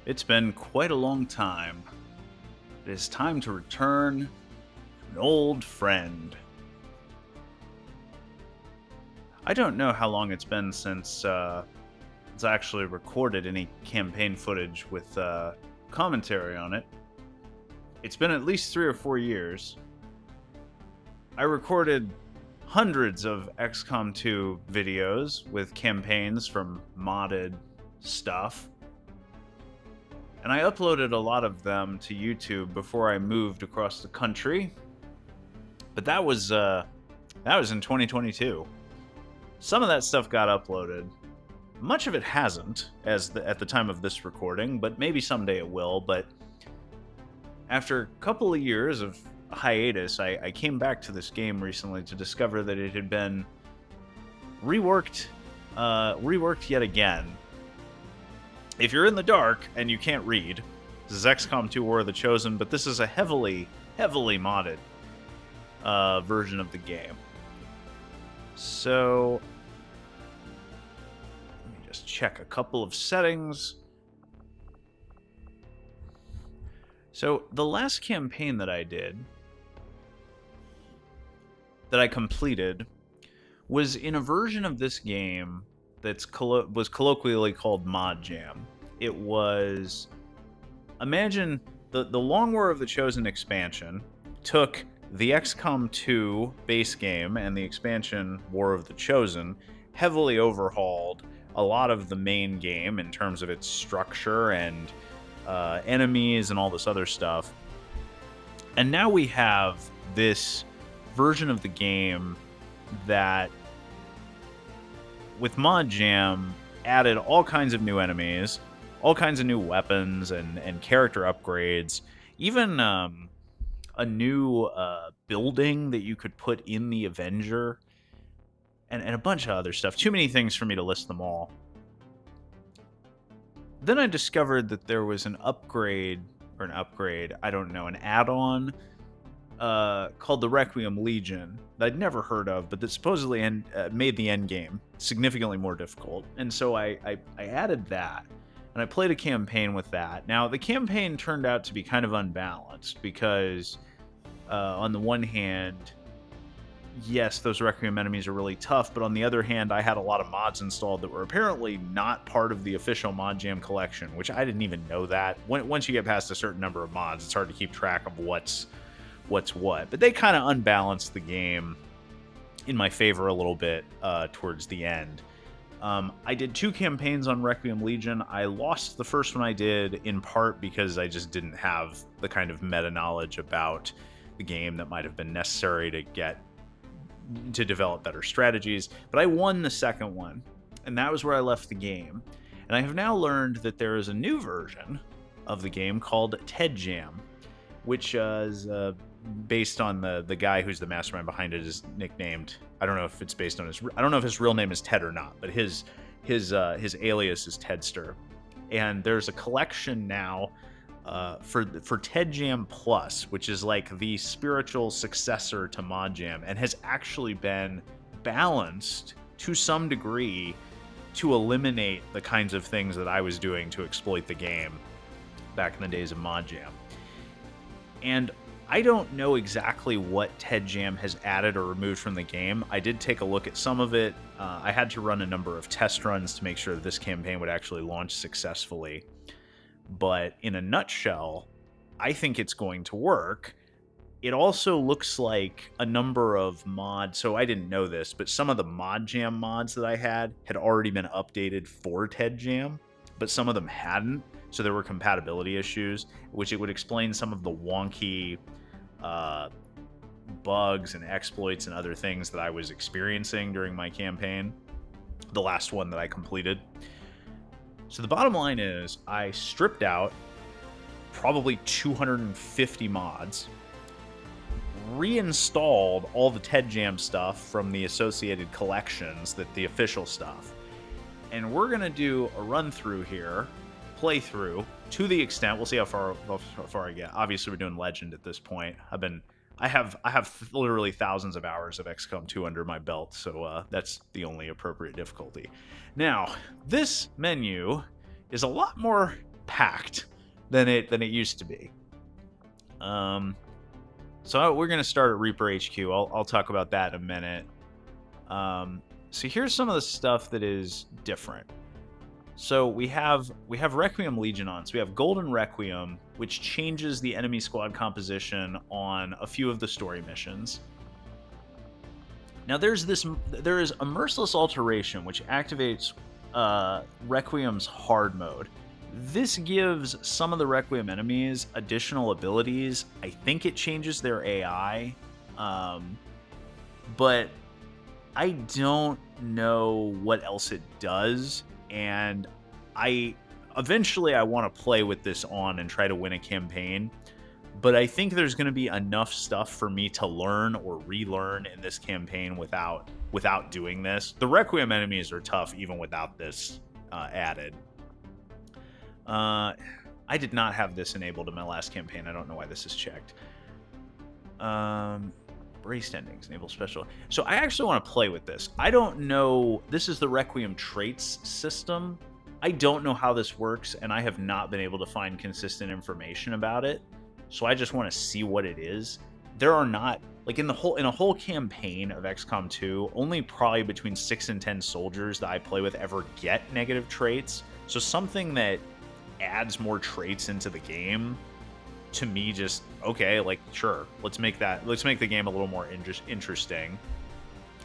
It's been quite a long time. It is time to return to an old friend. I don't know how long it's been since it's actually recorded any campaign footage with commentary on it. It's been at least 3 or 4 years. I recorded hundreds of XCOM 2 videos with campaigns from modded stuff. And I uploaded a lot of them to YouTube before I moved across the country. But that was in 2022. Some of that stuff got uploaded. Much of it hasn't, at the time of this recording, but maybe someday it will. But after a couple of years of hiatus, I came back to this game recently to discover that it had been reworked yet again. If you're in the dark and you can't read, this is XCOM 2 War of the Chosen, but this is a heavily modded version of the game. So, let me just check a couple of settings. So, the last campaign that I did, that I completed, was in a version of this game that was colloquially called TedJam. It was, imagine the Long War of the Chosen expansion took the XCOM 2 base game and the expansion War of the Chosen, heavily overhauled a lot of the main game in terms of its structure and enemies and all this other stuff. And now we have this version of the game that, with TedJam, added all kinds of new enemies, all kinds of new weapons and character upgrades, even a new building that you could put in the Avenger, and a bunch of other stuff. Too many things for me to list them all. Then I discovered that there was an add-on called the Requiem Legion that I'd never heard of, but that supposedly made the end game significantly more difficult. And so I added that, and I played a campaign with that. Now, the campaign turned out to be kind of unbalanced because, on the one hand, yes, those Requiem enemies are really tough, but on the other hand, I had a lot of mods installed that were apparently not part of the official TedJam collection, which I didn't even know that. Once you get past a certain number of mods, it's hard to keep track of what's what. But they kind of unbalanced the game in my favor a little bit towards the end. I did 2 campaigns on Requiem Legion. I lost the first one I did in part because I just didn't have the kind of meta knowledge about the game that might have been necessary to develop better strategies. But I won the second one, and that was where I left the game. And I have now learned that there is a new version of the game called TedJam, which is based on the guy who's the mastermind behind it is nicknamed. I don't know if it's based on I don't know if his real name is Ted or not, but his alias is Tedster. And there's a collection now for TedJam Plus, which is like the spiritual successor to TedJam, and has actually been balanced to some degree to eliminate the kinds of things that I was doing to exploit the game back in the days of TedJam. And I don't know exactly what TedJam has added or removed from the game. I did take a look at some of it. I had to run a number of test runs to make sure that this campaign would actually launch successfully. But in a nutshell, I think it's going to work. It also looks like a number of mods, so I didn't know this, but some of the TedJam mods that I had already been updated for TedJam, but some of them hadn't. So there were compatibility issues, which it would explain some of the wonky bugs and exploits and other things that I was experiencing during my campaign, the last one that I completed. So the bottom line is I stripped out probably 250 mods, reinstalled all the TedJam stuff from the associated collections, the official stuff, and we're going to do a run-through here, playthrough, to the extent, we'll see how far I get. Obviously, we're doing Legend at this point. I have literally thousands of hours of XCOM 2 under my belt, so that's the only appropriate difficulty. Now, this menu is a lot more packed than it used to be. So we're gonna start at Reaper HQ. I'll talk about that in a minute. So here's some of the stuff that is different. So we have Requiem Legion on. So we have Golden Requiem, which changes the enemy squad composition on a few of the story missions. Now there is a Merciless Alteration, which activates Requiem's hard mode. This gives some of the Requiem enemies additional abilities. I think it changes their AI, but I don't know what else it does, and eventually I want to play with this on and try to win a campaign, but I think there's going to be enough stuff for me to learn or relearn in this campaign without doing this. The Requiem enemies are tough even without this added. I did not have this enabled in my last campaign. I don't know why this is checked. Braced endings, enable special. So I actually want to play with this. I don't know. This is the Requiem traits system. I don't know how this works, and I have not been able to find consistent information about it. So I just want to see what it is. There are not, like in a whole campaign of XCOM 2, only probably between 6 and 10 soldiers that I play with ever get negative traits. So something that adds more traits into the game, to me, just okay, like sure, let's make the game a little more interesting.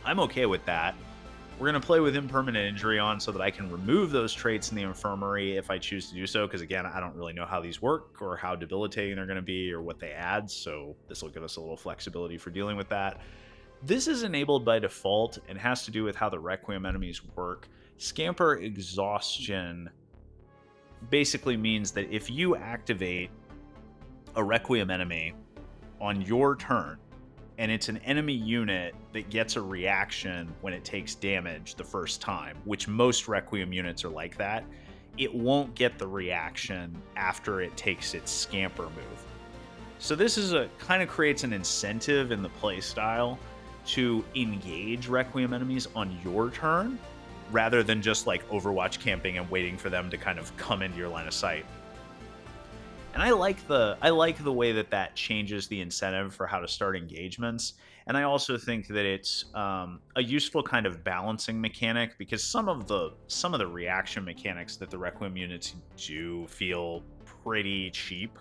I'm okay with that. We're gonna play with impermanent injury on so that I can remove those traits in the infirmary if I choose to do so, because again, I don't really know how these work or how debilitating they're gonna be or what they add, so this will give us a little flexibility for dealing with that. This is enabled by default and has to do with how the Requiem enemies work. Scamper Exhaustion basically means that if you activate a Requiem enemy on your turn, and it's an enemy unit that gets a reaction when it takes damage the first time, which most Requiem units are like that, it won't get the reaction after it takes its Scamper move. So this is kind of creates an incentive in the playstyle to engage Requiem enemies on your turn, rather than just like Overwatch camping and waiting for them to kind of come into your line of sight. And I like the way that changes the incentive for how to start engagements. And I also think that it's a useful kind of balancing mechanic, because some of the reaction mechanics that the Requiem units do feel pretty cheap.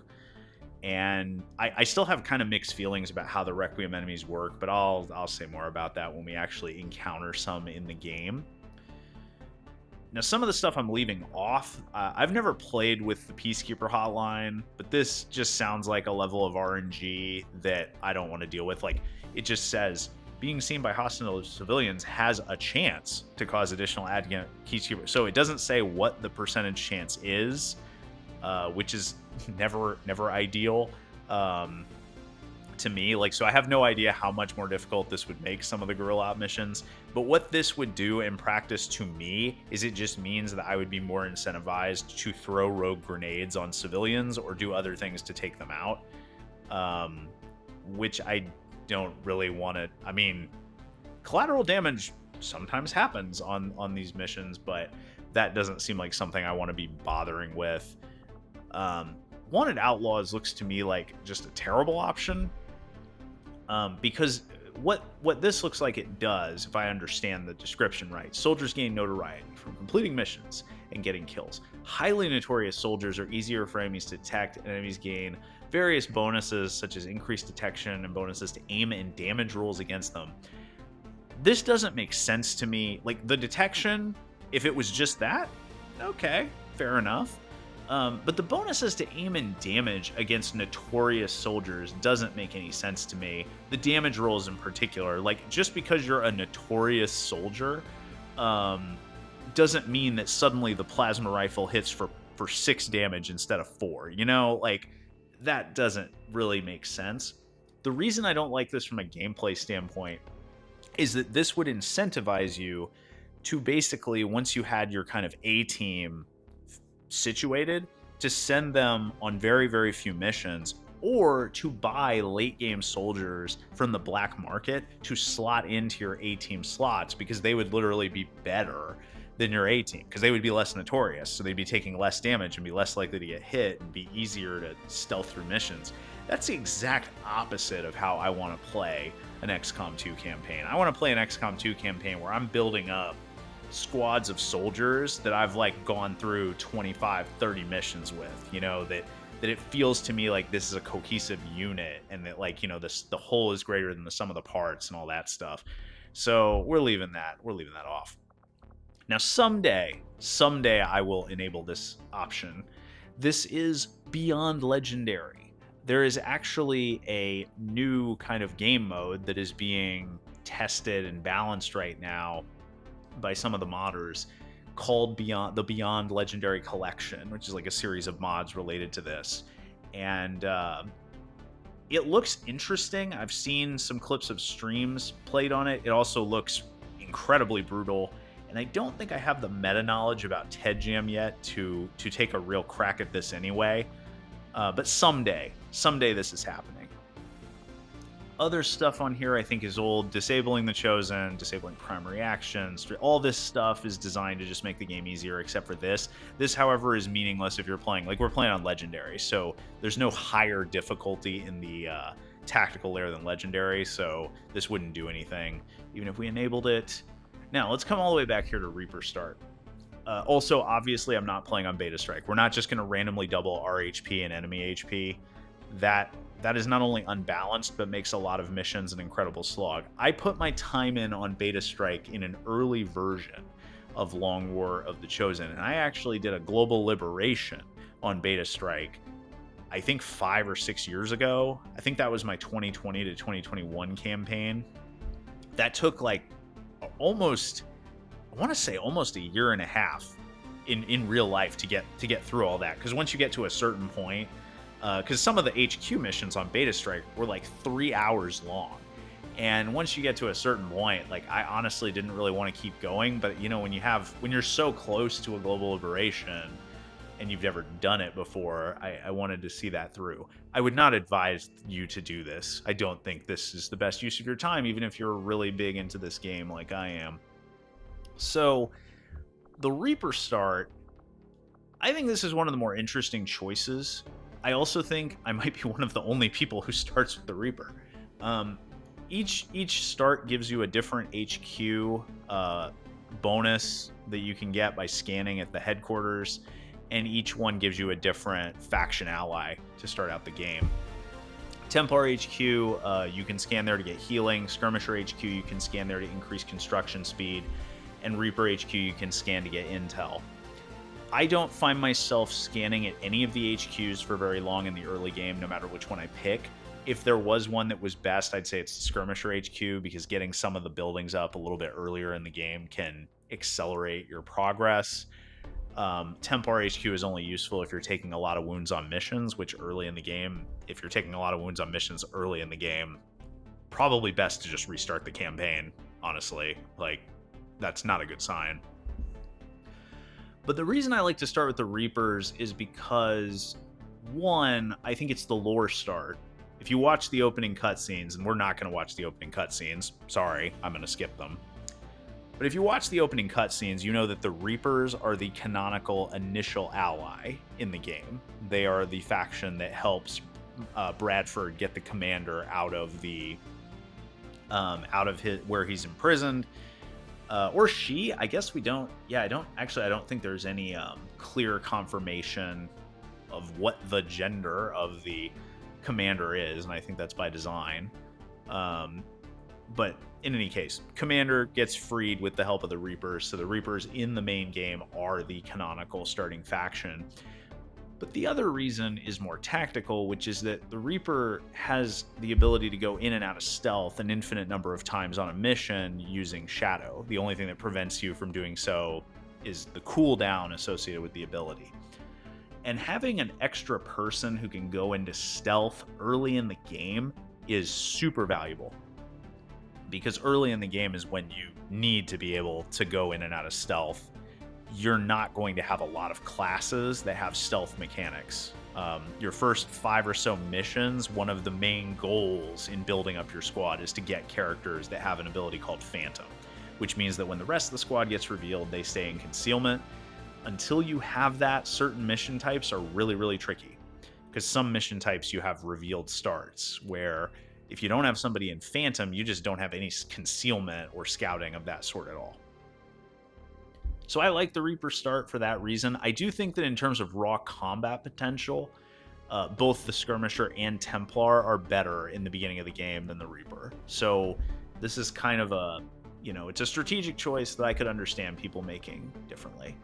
And I still have kind of mixed feelings about how the Requiem enemies work, but I'll say more about that when we actually encounter some in the game. Now, some of the stuff I'm leaving off, I've never played with the Peacekeeper hotline, but this just sounds like a level of RNG that I don't want to deal with. Like, it just says, being seen by hostile civilians has a chance to cause additional adjunct Peacekeeper. So it doesn't say what the percentage chance is, which is never ideal to me. Like, so I have no idea how much more difficult this would make some of the guerrilla op missions, but what this would do in practice to me is it just means that I would be more incentivized to throw rogue grenades on civilians or do other things to take them out, which I don't really want to. I mean, collateral damage sometimes happens on these missions, but that doesn't seem like something I want to be bothering with. Wanted Outlaws looks to me like just a terrible option, because what this looks like it does, if I understand the description right, soldiers gain notoriety from completing missions and getting kills. Highly notorious soldiers are easier for enemies to detect, and enemies gain various bonuses such as increased detection and bonuses to aim and damage rolls against them. This doesn't make sense to me. Like, the detection, if it was just that, okay, fair enough. But the bonuses to aim and damage against notorious soldiers doesn't make any sense to me. The damage rolls in particular, like, just because you're a notorious soldier doesn't mean that suddenly the plasma rifle hits for 6 damage instead of 4. You know, like, that doesn't really make sense. The reason I don't like this from a gameplay standpoint is that this would incentivize you to basically, once you had your kind of A team situated, to send them on very, very few missions, or to buy late game soldiers from the black market to slot into your A team slots, because they would literally be better than your A team, because they would be less notorious, so they'd be taking less damage and be less likely to get hit and be easier to stealth through missions. That's the exact opposite of how I want to play an XCOM 2 campaign. I want to play an XCOM 2 campaign where I'm building up squads of soldiers that I've like gone through 25, 30 missions with, you know, that it feels to me like this is a cohesive unit, and that, like, you know, the whole is greater than the sum of the parts and all that stuff. So we're leaving that off. Now, someday I will enable this option. This is beyond legendary. There is actually a new kind of game mode that is being tested and balanced right now by some of the modders, called Beyond Legendary Collection, which is like a series of mods related to this. And it looks interesting. I've seen some clips of streams played on it. It also looks incredibly brutal. And I don't think I have the meta knowledge about TedJam yet to take a real crack at this anyway. But someday this is happening. Other stuff on here I think is old. Disabling the Chosen, disabling primary actions. All this stuff is designed to just make the game easier, except for this. This, however, is meaningless if you're playing, like, we're playing on Legendary, so there's no higher difficulty in the tactical layer than Legendary, so this wouldn't do anything, even if we enabled it. Now, let's come all the way back here to Reaper Start. Also, obviously, I'm not playing on Beta Strike. We're not just going to randomly double our HP and enemy HP. That is not only unbalanced, but makes a lot of missions an incredible slog. I put my time in on Beta Strike in an early version of Long War of the Chosen, and I actually did a global liberation on Beta Strike, I think 5 or 6 years ago. I think that was my 2020 to 2021 campaign. That took like almost, I want to say almost a year and a half in real life to get through all that. Because once you get to a certain point, because some of the HQ missions on Beta Strike were like 3 hours long, and once you get to a certain point, like, I honestly didn't really want to keep going. But you know, when you're so close to a global liberation and you've never done it before, I wanted to see that through. I would not advise you to do this. I don't think this is the best use of your time, even if you're really big into this game like I am. So the Reaper Start, I think this is one of the more interesting choices. I also think I might be one of the only people who starts with the Reaper. Each start gives you a different HQ bonus that you can get by scanning at the headquarters, and each one gives you a different faction ally to start out the game. Templar HQ, you can scan there to get healing. Skirmisher HQ, you can scan there to increase construction speed. And Reaper HQ, you can scan to get intel. I don't find myself scanning at any of the HQs for very long in the early game, no matter which one I pick. If there was one that was best, I'd say it's the Skirmisher HQ, because getting some of the buildings up a little bit earlier in the game can accelerate your progress. Templar HQ is only useful if you're taking a lot of wounds on missions, which early in the game, if you're taking a lot of wounds on missions early in the game, probably best to just restart the campaign, honestly. Like, that's not a good sign. But the reason I like to start with the Reapers is because, one, I think it's the lore start. If you watch the opening cutscenes, and we're not going to watch the opening cutscenes, sorry, I'm going to skip them. But if you watch the opening cutscenes, you know that the Reapers are the canonical initial ally in the game. They are the faction that helps Bradford get the commander out of where he's imprisoned. Or she, I guess we don't. Yeah, I don't think there's any clear confirmation of what the gender of the commander is, and I think that's by design. But in any case, commander gets freed with the help of the Reapers, so the Reapers in the main game are the canonical starting faction. But the other reason is more tactical, which is that the Reaper has the ability to go in and out of stealth an infinite number of times on a mission using Shadow. The only thing that prevents you from doing so is the cooldown associated with the ability. And having an extra person who can go into stealth early in the game is super valuable, because early in the game is when you need to be able to go in and out of stealth. You're not going to have a lot of classes that have stealth mechanics. Your first 5 or so missions, one of the main goals in building up your squad is to get characters that have an ability called Phantom. which means that when the rest of the squad gets revealed, they stay in concealment. Until you have that, certain mission types are really, really tricky, because some mission types you have revealed starts, where if you don't have somebody in Phantom, you just don't have any concealment or scouting of that sort at all. So I like the Reaper start for that reason. I do think that in terms of raw combat potential, both the Skirmisher and Templar are better in the beginning of the game than the Reaper. So this is kind of a, it's a strategic choice that I could understand people making differently.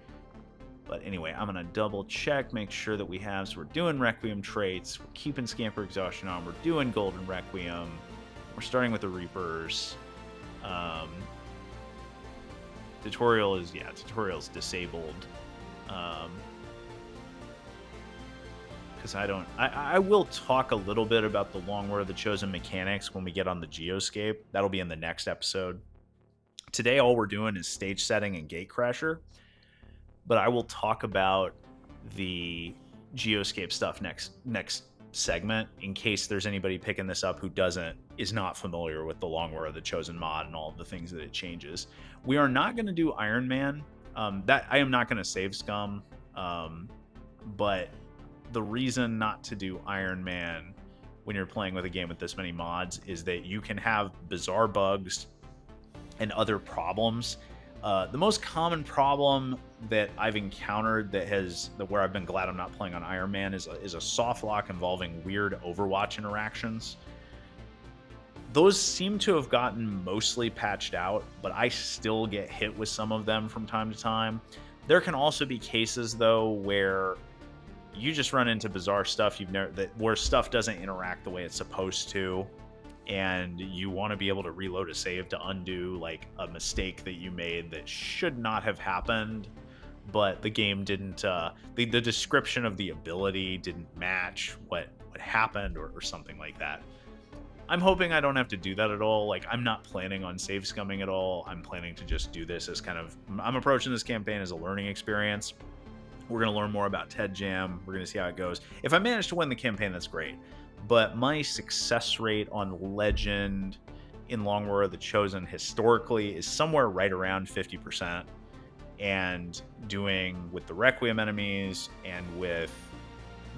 But anyway, I'm going to double check, make sure that we have, so we're doing Requiem traits, we're keeping Scamper Exhaustion on, we're doing Golden Requiem, we're starting with the Reapers. Tutorial's disabled. Because I will talk a little bit about the Long War of the Chosen mechanics when we get on the Geoscape. That'll be in the next episode. Today, all we're doing is stage setting and Gatecrasher. But I will talk about the Geoscape stuff next segment, in case there's anybody picking this up who is not familiar with the Long War of the Chosen mod and all of the things that it changes. We are not going to do Iron Man. That I am not going to save Scum. But the reason not to do Iron Man when you're playing with a game with this many mods is that you can have bizarre bugs and other problems. The most common problem that I've encountered where I've been glad I'm not playing on Iron Man is a soft lock involving weird Overwatch interactions. Those seem to have gotten mostly patched out, but I still get hit with some of them from time to time. There can also be cases, though, where you just run into bizarre stuff where stuff doesn't interact the way it's supposed to, and you want to be able to reload a save to undo like a mistake that you made that should not have happened, but the game didn't the description of the ability didn't match what happened or something like that. I'm hoping I don't have to do that at all. Like, I'm not planning on save scumming at all. I'm planning to just do this as I'm approaching this campaign as a learning experience. We're going to learn more about TedJam. We're going to see how it goes. If I manage to win the campaign, that's great. But my success rate on Legend in Long War of the Chosen historically is somewhere right around 50%. And doing with the Requiem enemies and with,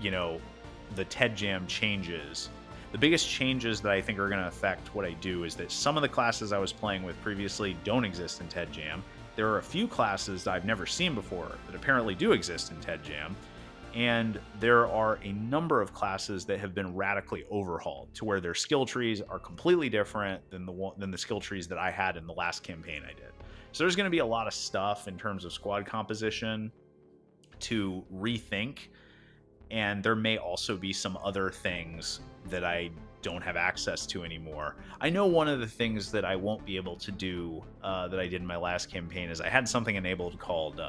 the TedJam changes. The biggest changes that I think are going to affect what I do is that some of the classes I was playing with previously don't exist in TedJam. There are a few classes that I've never seen before that apparently do exist in TedJam. And there are a number of classes that have been radically overhauled to where their skill trees are completely different than the skill trees that I had in the last campaign I did. So there's going to be a lot of stuff in terms of squad composition to rethink. And there may also be some other things that I don't have access to anymore. I know one of the things that I won't be able to do that I did in my last campaign is I had something enabled called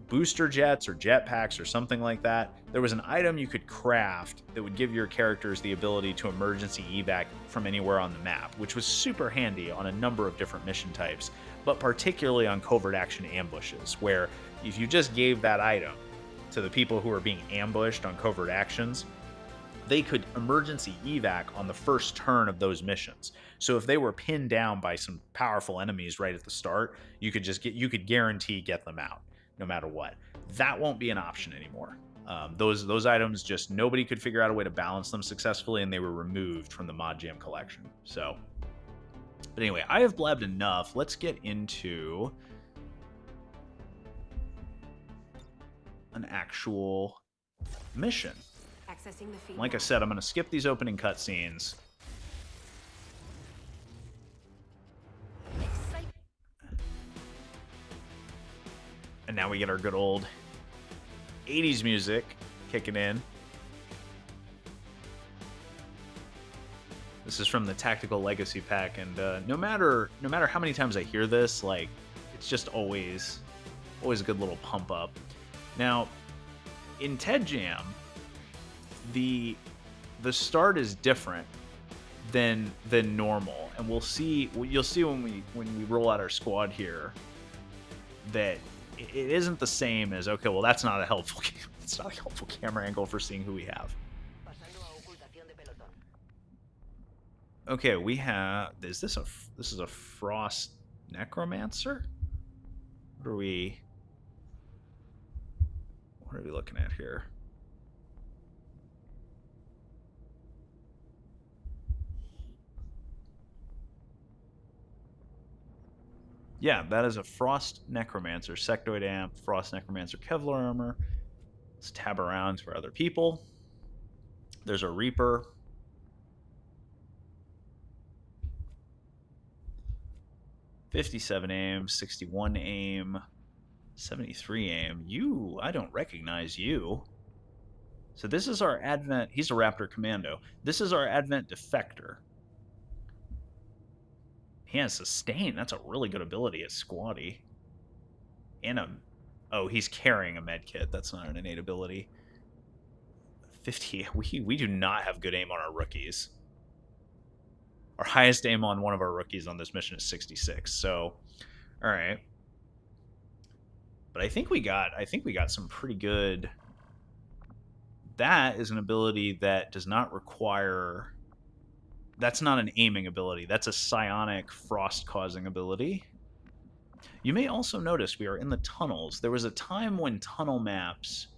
booster jets or jetpacks or something like that. There was an item you could craft that would give your characters the ability to emergency evac from anywhere on the map, which was super handy on a number of different mission types, but particularly on covert action ambushes, where if you just gave that item to the people who are being ambushed on covert actions, they could emergency evac on the first turn of those missions. So if they were pinned down by some powerful enemies right at the start, you could guarantee get them out no matter what. That won't be an option anymore. Those items, just nobody could figure out a way to balance them successfully, and they were removed from the ModJam collection. So, but anyway, I have blabbed enough. Let's get into an actual mission. Like I said, I'm going to skip these opening cutscenes. And now we get our good old 80s music kicking in. This is from the Tactical Legacy Pack, and no matter how many times I hear this, like, it's just always a good little pump up. Now, in TedJam, the start is different than normal, and you'll see when we roll out our squad here that it isn't the same as, okay, well, it's not a helpful camera angle for seeing who we have. Okay, we have. Is this a? This is a frost necromancer. What are we? What are we looking at here? Yeah, that is a frost necromancer. Sectoid amp, frost necromancer, Kevlar armor. Let's tab around for other people. There's a reaper. 57 aim, 61 aim, 73 aim. You, I don't recognize you. So this is our Advent. He's a Raptor Commando. This is our Advent Defector. He has sustain. That's a really good ability at Squatty. And a... Oh, he's carrying a med kit. That's not an innate ability. 50. We do not have good aim on our rookies. Our highest aim on one of our rookies on this mission is 66. So, all right. But I think we got some pretty good. That is an ability that does not require. That's not an aiming ability. That's a psionic frost causing ability. You may also notice we are in the tunnels. There was a time when tunnel maps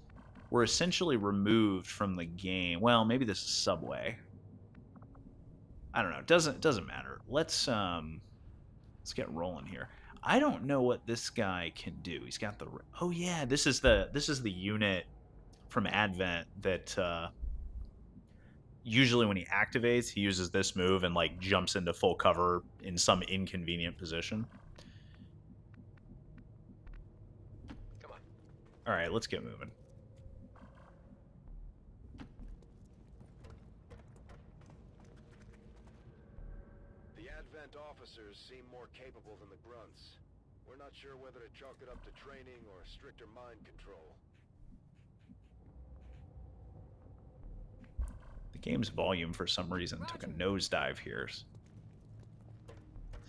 were essentially removed from the game. Well, maybe this is Subway. I don't know. Doesn't matter. Let's get rolling here. I don't know what this guy can do. He's got the... Oh yeah, this is the unit from Advent that usually when he activates, he uses this move and like jumps into full cover in some inconvenient position. Come on. All right, let's get moving. The Advent officers seem more capable than the grunts. We're not sure whether to chalk it up to training or stricter mind control. The game's volume, for some reason, took a nosedive here.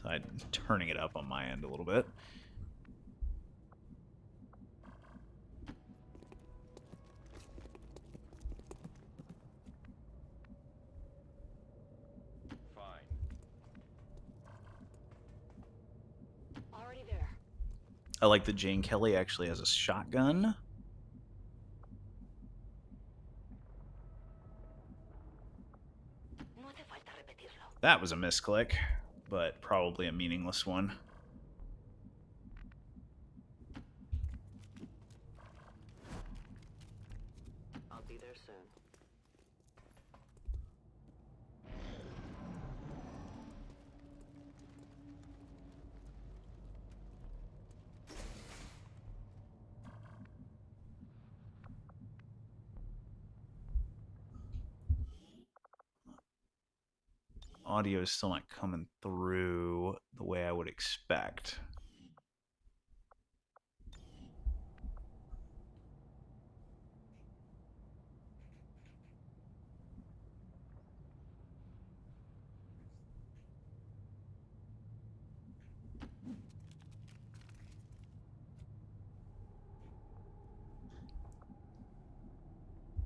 So I'm turning it up on my end a little bit. Fine. Already there. I like that Jane Kelly actually has a shotgun. That was a misclick, but probably a meaningless one. I'll be there soon. Audio is still not coming through the way I would expect.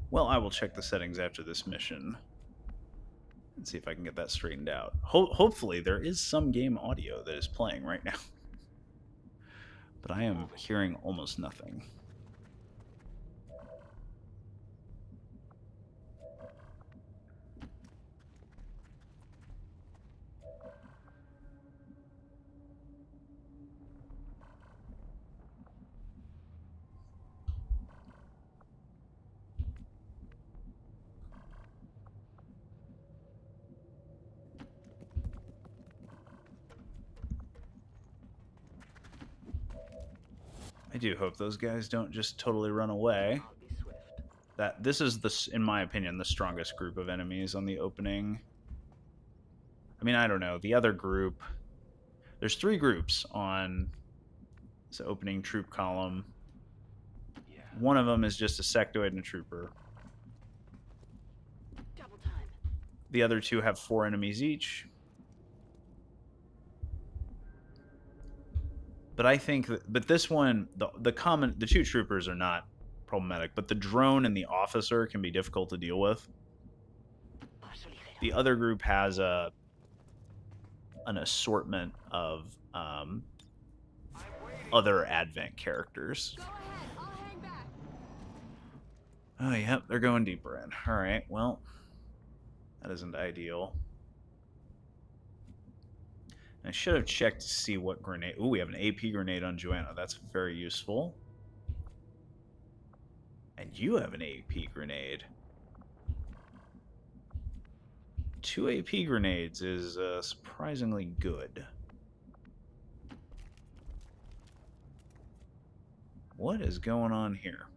Well, I will check the settings after this mission and see if I can get that straightened out. Hopefully there is some game audio that is playing right now. But I am hearing almost nothing. I do hope those guys don't just totally run away. I'll be swift. This is in my opinion, the strongest group of enemies on the opening. I mean, I don't know. The other group, there's 3 groups on this opening troop column. Yeah. One of them is just a sectoid and a trooper. Double time. The other 2 have 4 enemies each. But I think but this one, the 2 troopers are not problematic, but the drone and the officer can be difficult to deal with. The other group has a an assortment of other Advent characters. Go ahead, I'll hang back. Oh, yep, they're going deeper in. All right, well, that isn't ideal. I should have checked to see what grenade. Ooh, we have an AP grenade on Joanna. That's very useful. And you have an AP grenade. 2 AP grenades is surprisingly good. What is going on here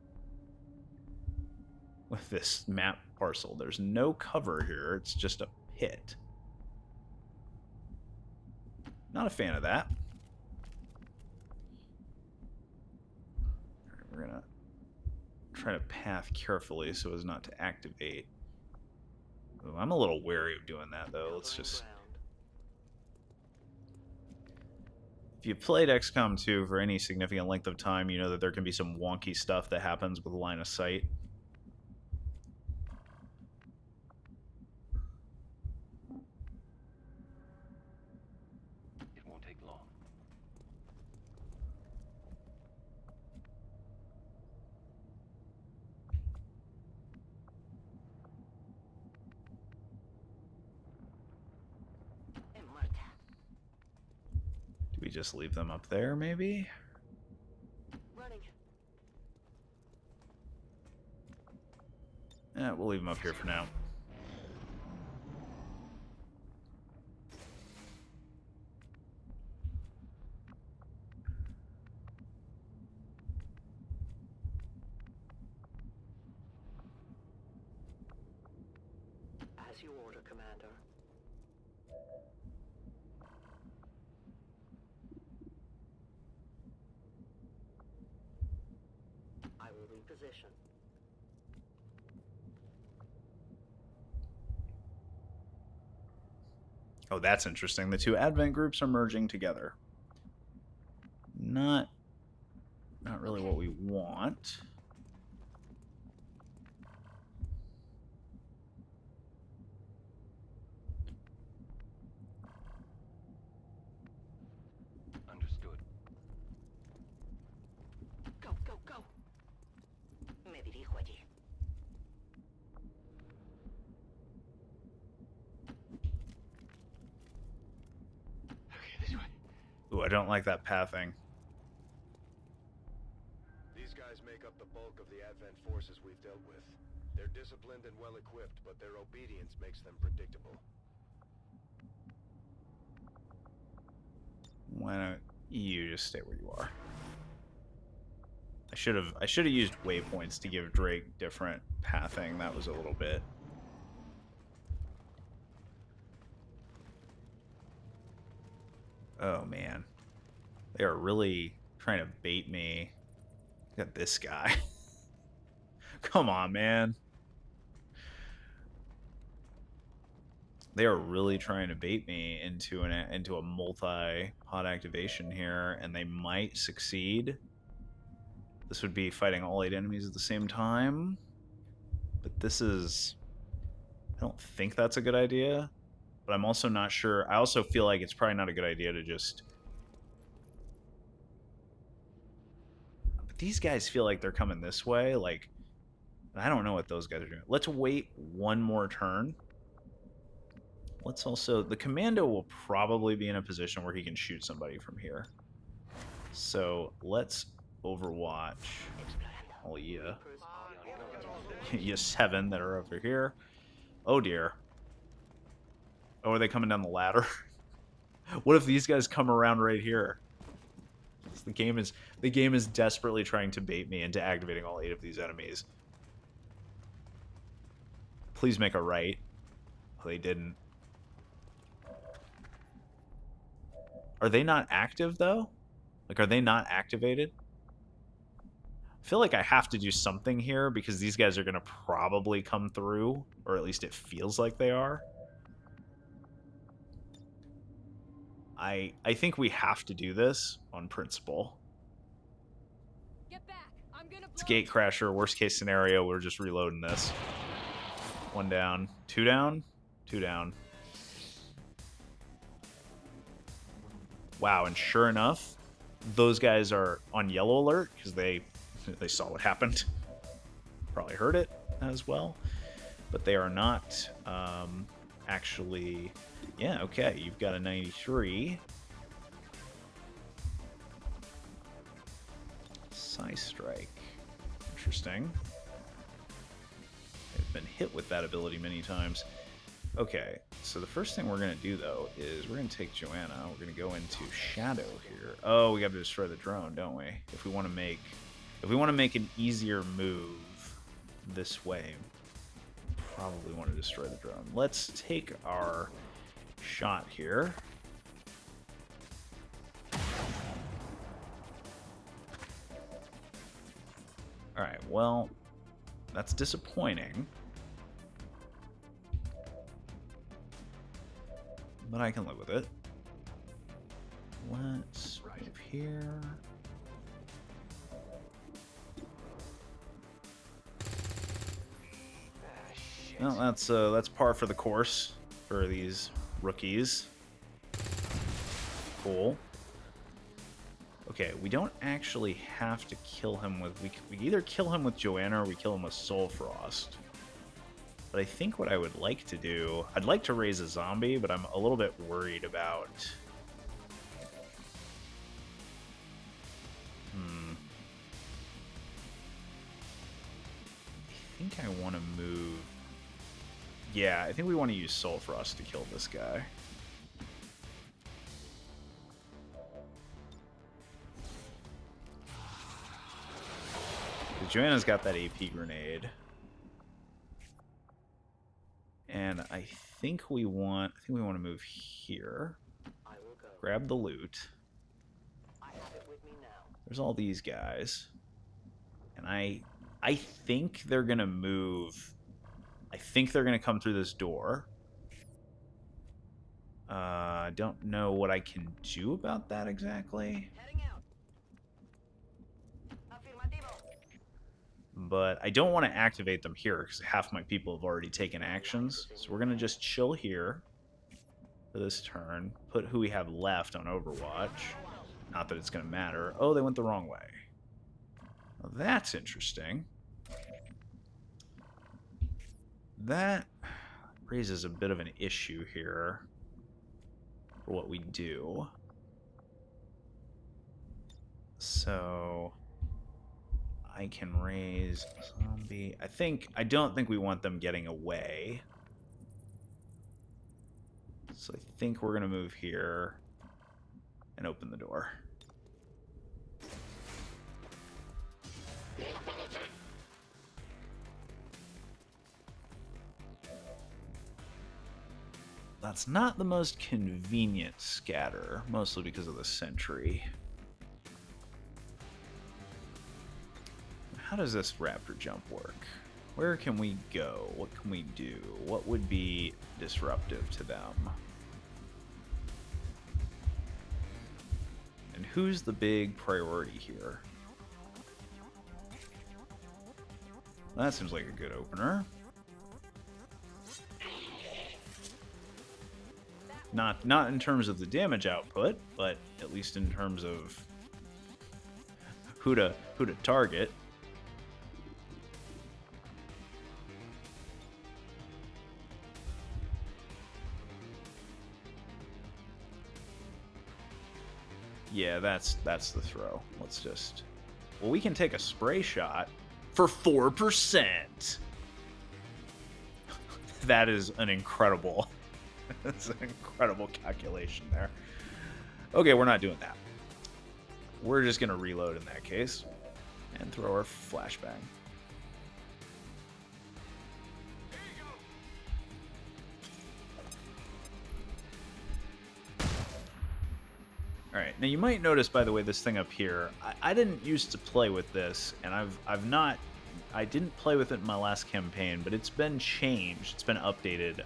with this map parcel? There's no cover here. It's just a pit. Not a fan of that. All right, we're going to try to path carefully so as not to activate. Ooh, I'm a little wary of doing that, though. Let's just... If you played XCOM 2 for any significant length of time, you know that there can be some wonky stuff that happens with line of sight. It won't take long. Do we just leave them up there, maybe? Running. Yeah, we'll leave them up here for now. As you order, Commander. I will reposition. Oh, that's interesting. The two Advent groups are merging together. Not really what we want. Understood. Go, go, go. Me dirijo allí. Okay, this way. Ooh, I don't like that pathing. These guys make up the bulk of the Advent forces we've dealt with. They're disciplined and well-equipped, but their obedience makes them predictable. Why don't you just stay where you are? I should have used waypoints to give Drake different pathing. That was a little bit. Oh man. They are really trying to bait me. Look at this guy. Come on, man. They are really trying to bait me into a multi-pod activation here, and they might succeed. This would be fighting all 8 enemies at the same time. But this is... I don't think that's a good idea. But I'm also not sure. I also feel like it's probably not a good idea to just... But these guys feel like they're coming this way. Like, I don't know what those guys are doing. Let's wait one more turn. Let's also... The commando will probably be in a position where he can shoot somebody from here. So let's overwatch all you 7 that are over here. Oh dear. Oh, are they coming down the ladder? What if these guys come around right here? The game is desperately trying to bait me into activating all 8 of these enemies. Please make a right. Oh, they didn't. Are they not active though? Like, are they not activated? I feel like I have to do something here because these guys are going to probably come through, or at least it feels like they are. I think we have to do this on principle. Get back. I'm gonna It's blow Gatecrasher. Worst case scenario, we're just reloading this. 1 down. 2 down? 2 down. Wow, and sure enough, those guys are on yellow alert because they saw what happened. Probably heard it as well. But they are not actually... Yeah, okay, you've got a 93. Psi Strike. Interesting. I've been hit with that ability many times. Okay, so the first thing we're going to do, though, is we're going to take Joanna. We're going to go into Shadow here. Oh, we got to destroy the drone, don't we? If we want to make an easier move this way, probably want to destroy the drone. Let's take our shot here. Alright, well, that's disappointing. But I can live with it. Let's move here. Well, that's par for the course for these rookies. Cool. Okay, we don't actually have to kill him with... We either kill him with Joanna or we kill him with Soul Frost. But I think what I would like to do... I'd like to raise a zombie, but I'm a little bit worried about... I think I want to move... Yeah, I think we want to use Soul Frost to kill this guy. Joanna's got that AP grenade. And I think we want to move here. Grab the loot. There's all these guys. And I think they're going to move. I think they're going to come through this door. I don't know what I can do about that exactly. But I don't want to activate them here because half my people have already taken actions. So we're going to just chill here for this turn. Put who we have left on Overwatch. Not that it's going to matter. Oh, they went the wrong way. Well, that's interesting. That raises a bit of an issue here for what we do. So... I can raise zombie. I don't think we want them getting away. So I think we're gonna move here and open the door. That's not the most convenient scatter, mostly because of the sentry. How does this raptor jump work? Where can we go? What can we do? What would be disruptive to them? And who's the big priority here? That seems like a good opener. Not in terms of the damage output, but at least in terms of who to target. Yeah, that's the throw. Let's just... Well, we can take a spray shot for 4%. That is an incredible... That's an incredible calculation there. Okay, we're not doing that. We're just going to reload in that case. And throw our flashbang. Alright, now you might notice, by the way, this thing up here. I didn't used to play with this, and I didn't play with it in my last campaign, but it's been changed. It's been updated.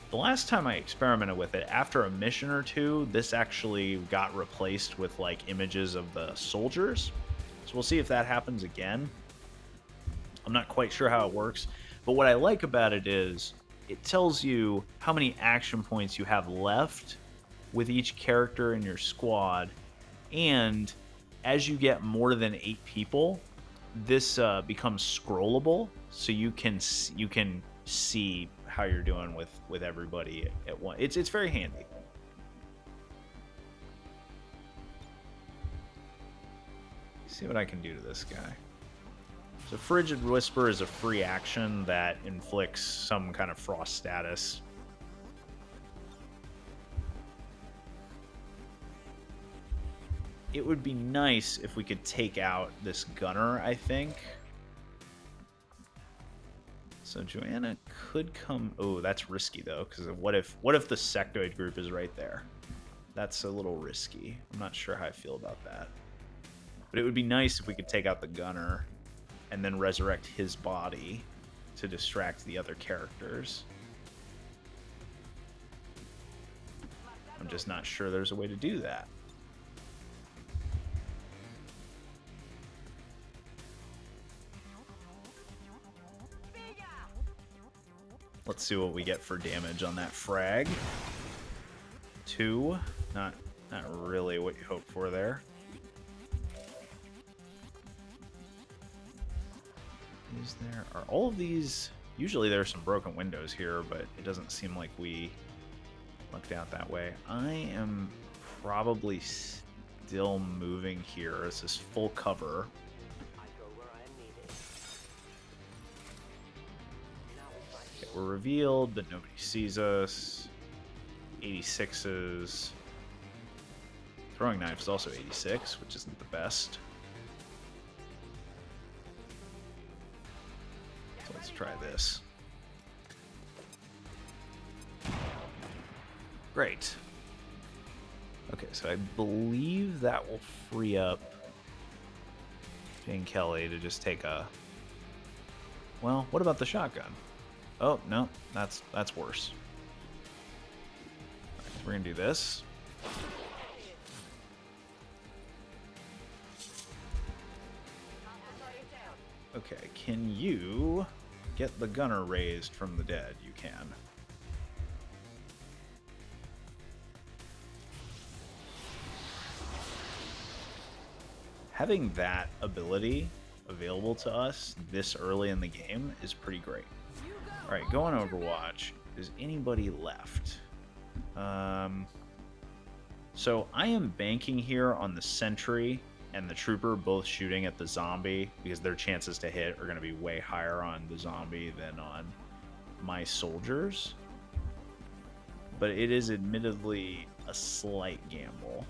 The last time I experimented with it, after a mission or two, this actually got replaced with, like, images of the soldiers. So we'll see if that happens again. I'm not quite sure how it works, but what I like about it is it tells you how many action points you have left with each character in your squad, and as you get more than 8 people, this becomes scrollable, so you can see how you're doing with everybody at once. It's very handy. See what I can do to this guy. So Frigid Whisper is a free action that inflicts some kind of frost status. It would be nice if we could take out this gunner, I think. So Joanna could come... Oh, that's risky, though, because what if the sectoid group is right there? That's a little risky. I'm not sure how I feel about that. But it would be nice if we could take out the gunner and then resurrect his body to distract the other characters. I'm just not sure there's a way to do that. Let's see what we get for damage on that frag. 2. Not really what you hope for there. Is there... Are all of these... Usually there are some broken windows here, but it doesn't seem like we lucked out that way. I am probably still moving here. This is full cover. Okay, we're revealed, but nobody sees us. 86s. Throwing knife is also 86, which isn't the best. So let's try this. Great. Okay, so I believe that will free up Jane Kelly to just take a... Well, what about the shotgun? Oh, no, that's worse. Right, so we're gonna do this. Okay, can you get the gunner raised from the dead? You can. Having that ability available to us this early in the game is pretty great. Alright, go on Overwatch. Is anybody left? So I am banking here on the sentry and the trooper both shooting at the zombie, because their chances to hit are going to be way higher on the zombie than on my soldiers. But it is admittedly a slight gamble.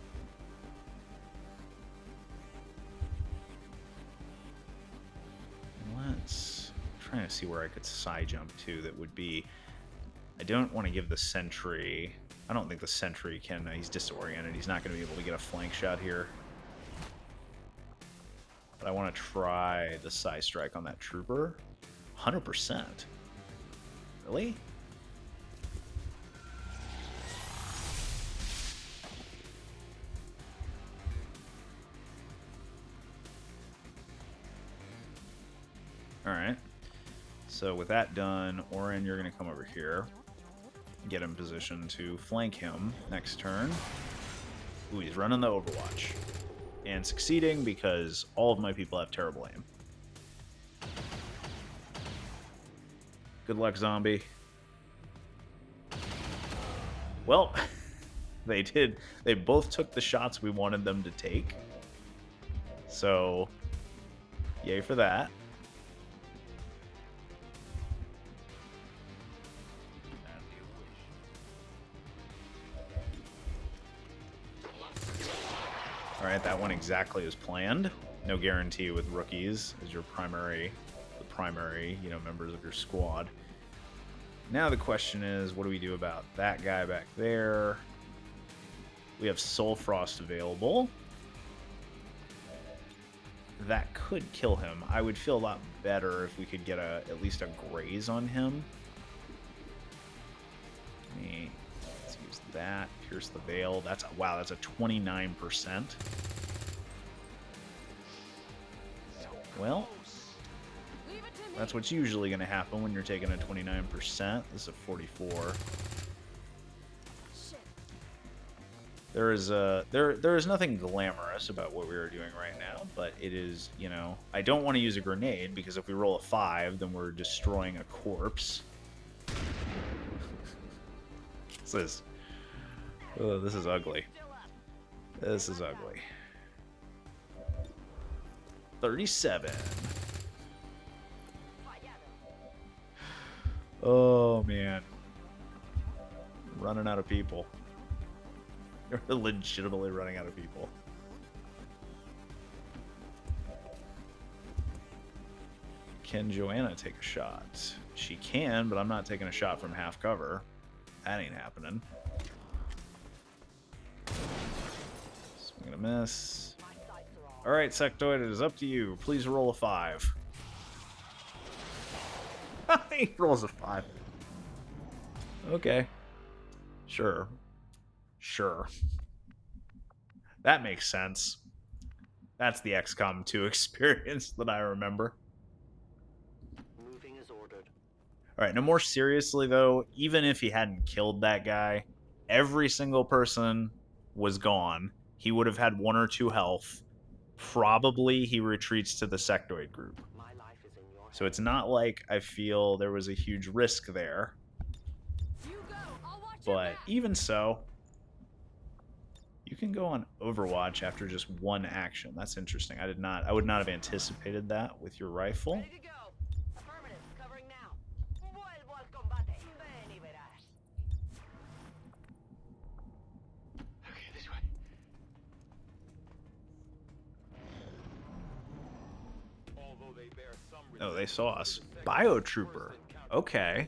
Let's... I'm trying to see where I could side jump to that would be... I don't want to give the sentry... I don't think the sentry can... he's disoriented. He's not going to be able to get a flank shot here. But I want to try the side strike on that trooper. 100%. Really? Alright. So with that done, Orin, you're going to come over here. Get in position to flank him next turn. Ooh, he's running the Overwatch. And succeeding because all of my people have terrible aim. Good luck, zombie. Well, they did. They both took the shots we wanted them to take. So, yay for that. Alright, that went exactly as planned. No guarantee with rookies as your primary, members of your squad. Now the question is, what do we do about that guy back there? We have Soul Frost available. That could kill him. I would feel a lot better if we could get at least a graze on him. Let's use that. Pierce the Veil. Wow, that's a 29%. Well, that's what's usually going to happen when you're taking a 29%. This is a 44. There is nothing glamorous about what we are doing right now, but it is, you know, I don't want to use a grenade because if we roll a 5, then we're destroying a corpse. This is ugly. This is ugly. 37. Oh man. Running out of people. You're legitimately running out of people. Can Joanna take a shot? She can, but I'm not taking a shot from half cover. That ain't happening. Swing and a miss. Alright, Sectoid, it is up to you. Please roll a 5. He rolls a 5. Okay. Sure. Sure. That makes sense. That's the XCOM 2 experience that I remember. Moving as ordered. Alright, no more seriously though, even if he hadn't killed that guy, every single person was gone. He would have had 1 or 2 health. Probably he retreats to the sectoid group. My life is in your So it's not like I feel there was a huge risk there. You go. I'll watch your But back. even so, you can go on Overwatch after just 1 action. That's interesting. I would not have anticipated that with your rifle. Ready to go. Affirmative. Covering now. Vuelvo al combate. Ven y verás. Okay, this way. Although they bear some Oh, they saw us. Biotrooper. Okay.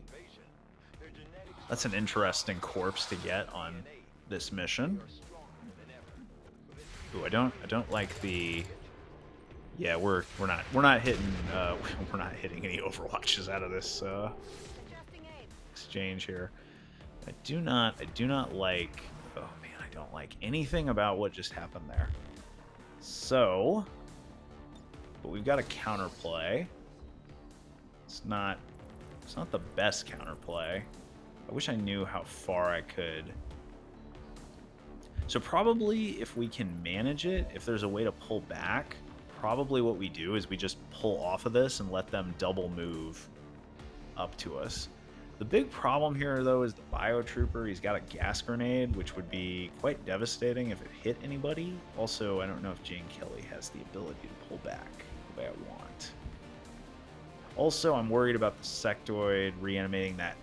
That's an interesting corpse to get on this mission. Ooh, I don't like the. Yeah, we're not hitting we're not hitting any Overwatches out of this Adjusting aim. exchange here. I do not like. Oh man, I don't like anything about what just happened there. So, but we've got a counterplay. It's not the best counterplay. I wish I knew how far I could. So probably if we can manage it, if there's a way to pull back, probably what we do is we just pull off of this and let them double move up to us. The big problem here, though, is the Biotrooper. He's got a gas grenade, which would be quite devastating if it hit anybody. Also, I don't know if Jane Kelly has the ability to pull back the way I want. Also, I'm worried about the sectoid reanimating that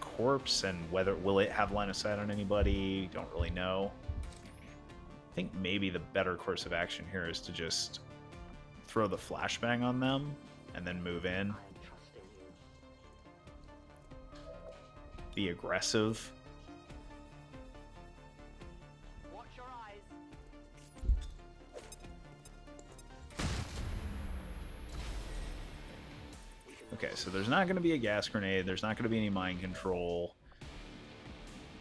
corpse and whether will it have line of sight on anybody. Don't really know. I think maybe the better course of action here is to just throw the flashbang on them and then move in. I'm trusting you. Be aggressive. Watch your eyes. Okay, so there's not going to be a gas grenade. There's not going to be any mind control.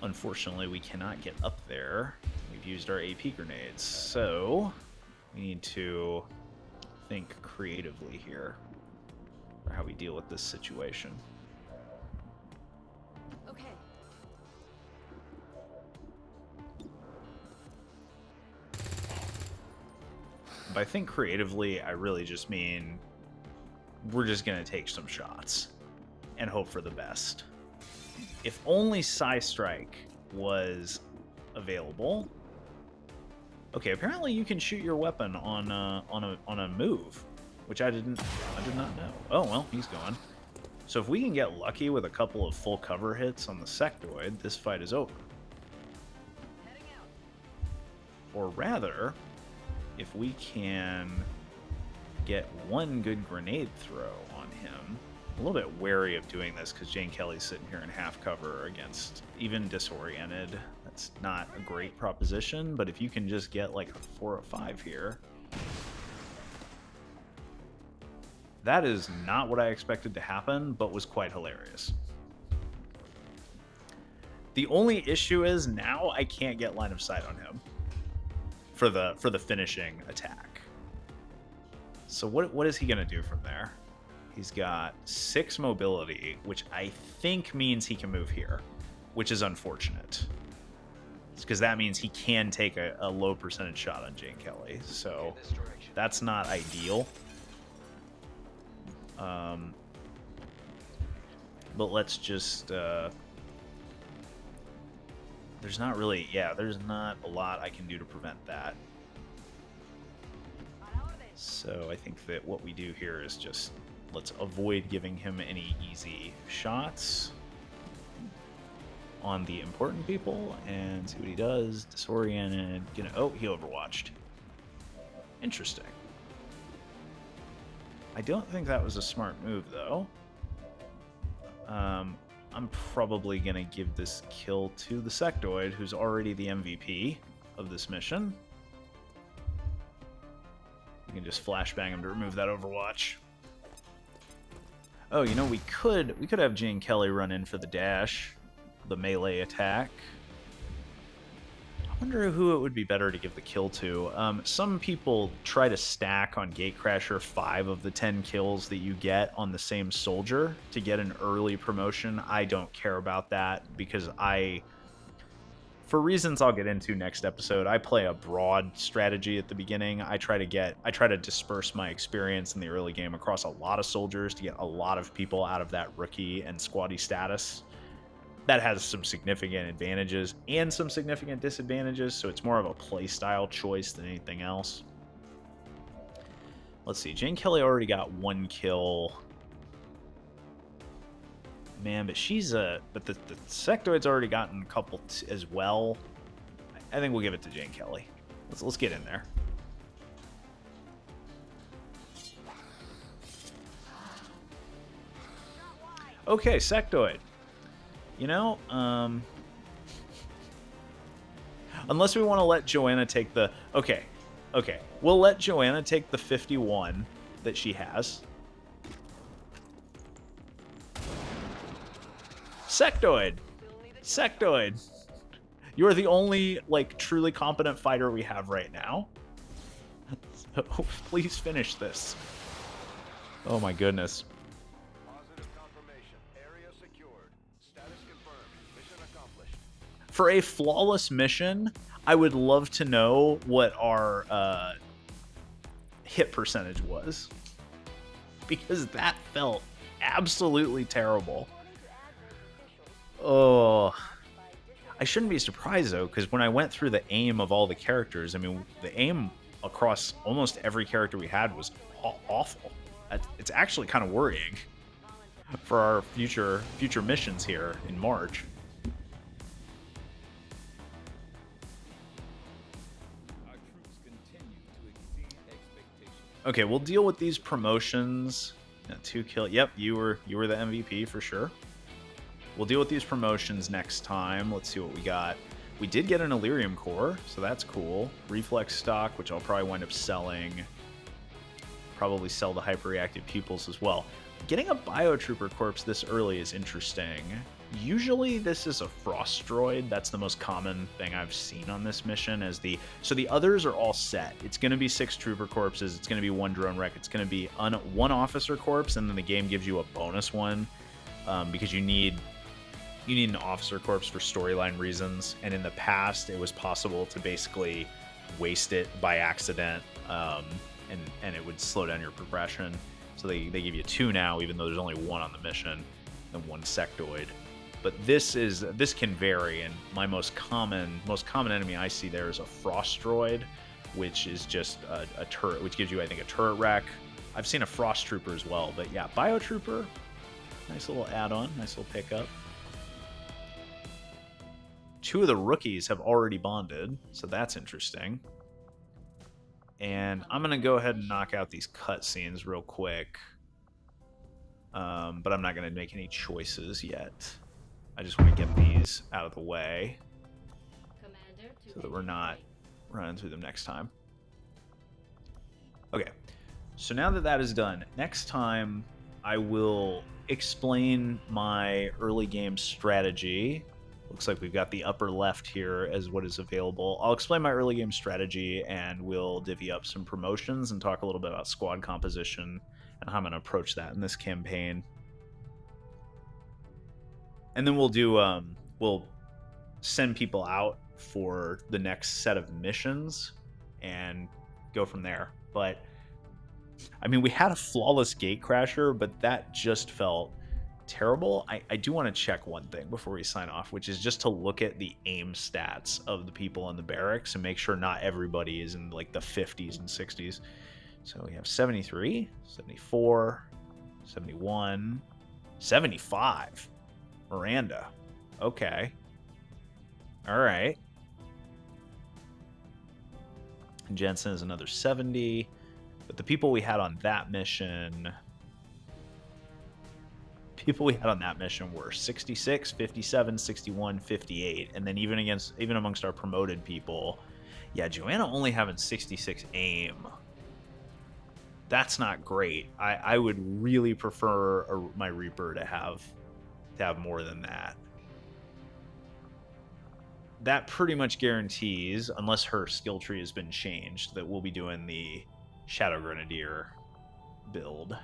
Unfortunately, we cannot get up there. We've used our AP grenades, so we need to think creatively here for how we deal with this situation. Okay. By think creatively, I really just mean we're just going to take some shots and hope for the best. If only Psy Strike was available. Okay, apparently you can shoot your weapon on a move, which I did not know. Oh well, he's gone. So if we can get lucky with a couple of full cover hits on the sectoid, this fight is over. Heading out. Or rather, if we can get 1 good grenade throw on him. A little bit wary of doing this because Jane Kelly's sitting here in half cover against even disoriented. That's not a great proposition, but if you can just get like a 4 or 5 here. That is not what I expected to happen, but was quite hilarious. The only issue is now I can't get line of sight on him for the finishing attack. So what is he gonna do from there? He's got 6 mobility, which I think means he can move here, which is unfortunate. because that means he can take a low percentage shot on Jane Kelly. So that's not ideal. But let's just... there's not really... Yeah, there's not a lot I can do to prevent that. So I think that what we do here is just... Let's avoid giving him any easy shots on the important people and see what he does. Disoriented. Oh, he overwatched. Interesting. I don't think that was a smart move, though. I'm probably going to give this kill to the Sectoid, who's already the MVP of this mission. You can just flashbang him to remove that overwatch. Oh, we could have Jane Kelly run in for the dash, the melee attack. I wonder who it would be better to give the kill to. Some people try to stack on Gatecrasher 5 of the 10 kills that you get on the same soldier to get an early promotion. I don't care about that because for reasons I'll get into next episode, I play a broad strategy at the beginning. I try to disperse my experience in the early game across a lot of soldiers to get a lot of people out of that rookie and squaddy status. That has some significant advantages and some significant disadvantages, so it's more of a playstyle choice than anything else. Let's see, Jane Kelly already got 1 kill. Man, but but the Sectoid's already gotten a couple as well. I think we'll give it to Jane Kelly. Let's get in there. Okay, Sectoid. Unless we want to let Joanna take the... Okay. We'll let Joanna take the 51 that she has. Sectoid! You are the only, truly competent fighter we have right now. So, please finish this. Oh my goodness. For a flawless mission, I would love to know what our hit percentage was. Because that felt absolutely terrible. Oh. I shouldn't be surprised, though, because when I went through the aim of all the characters, I mean, the aim across almost every character we had was awful. It's actually kind of worrying for our future missions here in March. Okay, we'll deal with these promotions. 2 kill. Yep, you were the MVP for sure. We'll deal with these promotions next time. Let's see what we got. We did get an Illyrium core, so that's cool. Reflex stock, which I'll probably wind up selling. Probably sell the hyperreactive pupils as well. Getting a Biotrooper corpse this early is interesting. Usually this is a Frost droid. That's the most common thing I've seen on this mission. So the others are all set. It's going to be 6 trooper corpses. It's going to be 1 drone wreck. It's going to be 1 officer corpse, and then the game gives you a bonus one because you need an officer corpse for storyline reasons. And in the past, it was possible to basically waste it by accident, and it would slow down your progression. So they give you 2 now, even though there's only 1 on the mission, and 1 sectoid. But this can vary, and my most common enemy I see there is a Frost droid, which is just a turret, which gives you, I think, a turret rack. I've seen a Frost Trooper as well, but yeah, Biotrooper, nice little add-on, nice little pickup. 2 of the rookies have already bonded, so that's interesting. And I'm gonna go ahead and knock out these cutscenes real quick, but I'm not gonna make any choices yet. I just want to get these out of the way so that we're not running through them next time. Okay, so now that is done, next time I will explain my early game strategy. Looks like we've got the upper left here as what is available. I'll explain my early game strategy, and we'll divvy up some promotions and talk a little bit about squad composition and how I'm going to approach that in this campaign. And then we'll send people out for the next set of missions and go from there. But I mean, we had a flawless gatecrasher, but that just felt terrible. I do want to check one thing before we sign off, which is just to look at the aim stats of the people in the barracks and make sure not everybody is in like the 50s and 60s. So we have 73, 74, 71, 75. Miranda. Okay. All right. Jensen is another 70. But the people we had on that mission... were 66, 57, 61, 58. And then even amongst our promoted people... Yeah, Joanna only having 66 aim. That's not great. I would really prefer my Reaper to have more than that. That pretty much guarantees, unless her skill tree has been changed, that we'll be doing the Shadow Grenadier build.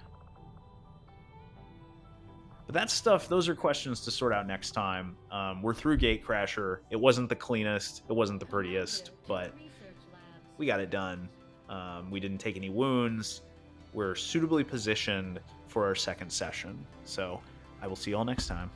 But that stuff, those are questions to sort out next time. We're through Gatecrasher. It wasn't the cleanest, it wasn't the prettiest, but we got it done. We didn't take any wounds. We're suitably positioned for our second session. So I will see you all next time.